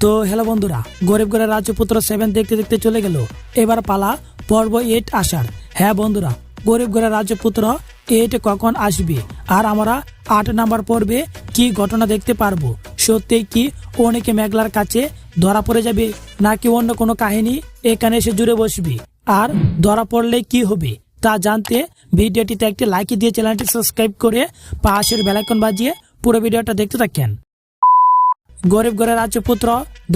তো হ্যালো বন্ধুরা, গরিব ঘরের রাজপুত্র 7 দেখতে দেখতে চলে গেল। এবার পালা পর্ব 8 আসার। হ্যাঁ বন্ধুরা, গরিব ঘরের রাজপুত্র 8 কখন আসবে আর আমরা 8 নাম্বার পর্বে কি ঘটনা দেখতে পারবো? সত্যি কি অনেকে মেঘলার কাছে ধরা পড়ে যাবে নাকি অন্য কোনো কাহিনী এখানে এসে জুড়ে বসবে? আর ধরা পড়লে কি হবে তা জানতে ভিডিওটিতে একটি লাইক দিয়ে চ্যানেলটি সাবস্ক্রাইব করে পাশের বেল আইকন বাজিয়ে পুরো ভিডিওটা দেখতে থাকেন। গরিব ঘরের রাজপুত্র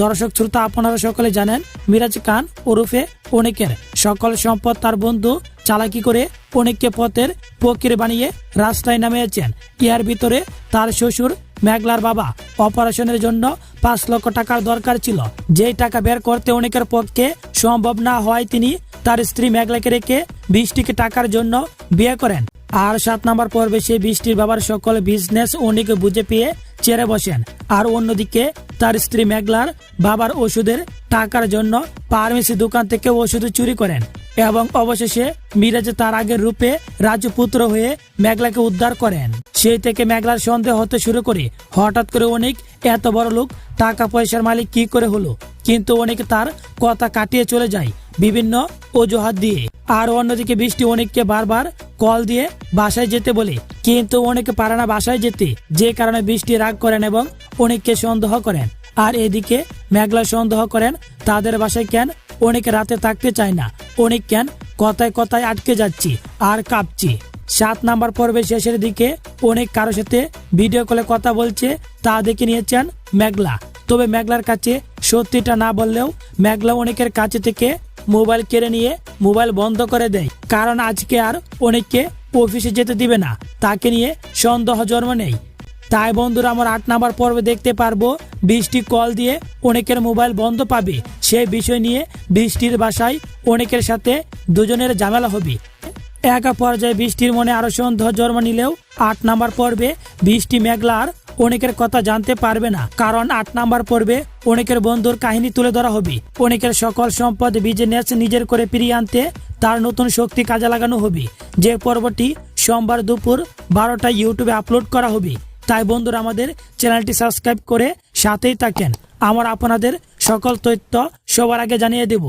দর্শক শ্রোতা আপনারা সকলে জানেন, মিরাজ খান ওরফে অনেকের সকল সম্পদ তার বন্ধু চালাকি করে অনেককে পথের ফকির বানিয়ে রাস্তায় নামিয়েছেন। এর ভিতরে তার শ্বশুর মেঘলার বাবা অপারেশনের জন্য 5 লক্ষ টাকার দরকার ছিল। যেই টাকা বের করতে অনেকের পক্ষে সম্ভব না হয় তিনি তার স্ত্রী মেঘলাকে রেখে বৃষ্টিকে টাকার জন্য বিয়ে করেন। আর 7 নম্বর পর্বে সেই বৃষ্টির বাবার সকল বিজনেস অনেকে বুঝে পেয়ে চেড়ে বসেন। আর অন্যদিকে তার স্ত্রী মেঘলার বাবার ওষুধের টাকার জন্য ফার্মেসি দোকান থেকে ওষুধ চুরি করেন এবং অবশেষে মিরাজ তার আগের রূপে রাজপুত্র হয়ে মেঘলাকে উদ্ধার করেন। সেই থেকে মেঘলার সন্দেহ হতে শুরু করে হঠাৎ করে অনেক এত বড় লোক, টাকা পয়সার মালিক কি করে হলো? কিন্তু অনেকে তার কথা কাটিয়ে চলে যায় বিভিন্ন অজুহাত দিয়ে। আর অন্যদিকে বৃষ্টি অনেককে বারবার কল দিয়ে বাসায় যেতে বলে, কিন্তু অনেকে পারে না বাসায় যেতে, যে কারণে বৃষ্টি রাগ করেন এবং অনেককে সন্দেহ করেন। আর এদিকে মেঘলা সন্দেহ করেন তাদের বাসায় কেন অনেকে রাতে থাকতে চায় না, অনেক কেন কথায় কথায় আটকে যাচ্ছি আর কাঁপছি। 7 নাম্বার পর্বে শেষের দিকে অনেক কারো সাথে ভিডিও কলে কথা বলছে, তা দেখে নিয়েছেন মেঘলা। তবে মেঘলার কাছে সত্যিটা না বললেও মেঘলা অনেকের কাছে থেকে মোবাইল কেড়ে নিয়ে মোবাইল বন্ধ করে দেয়, কারণ আজকে আর অনেককে অফিসে যেতে দিবে না, তাকে নিয়ে সন্দেহ জন্ম নেই। তাই বন্ধুরা, আমরা 8 নাম্বার পর্বে দেখতে পারবো বৃষ্টি কল দিয়ে অনেকের মোবাইল বন্ধ পাবে। সেই বিষয় নিয়ে বৃষ্টির বাসায় অনেকের সাথে দুজনের ঝামেলা হবে। একা পর্যায়ে বৃষ্টির মনে আরো সন্দেহ জন্ম নিলেও 8 নাম্বার পর্বে বৃষ্টি মেঘলার অনেকের কথা জানতে পারবে না, কারণ 8 নাম্বার পর্বে অনেকের বন্ধুর কাহিনী তুলে ধরা হবে। অনেকের সকল সম্পদ বিজনেস নিজের করে ফিরিয়ে আনতে তার নতুন শক্তি কাজে লাগানো হবে। যে পর্বটি সোমবার দুপুর 12টায় ইউটিউবে আপলোড করা হবে। তাই বন্ধুরা, আমাদের চ্যানেলটি সাবস্ক্রাইব করে সাথেই থাকেন। আমরা আপনাদের সকল তথ্য সবার আগে জানিয়ে দেব।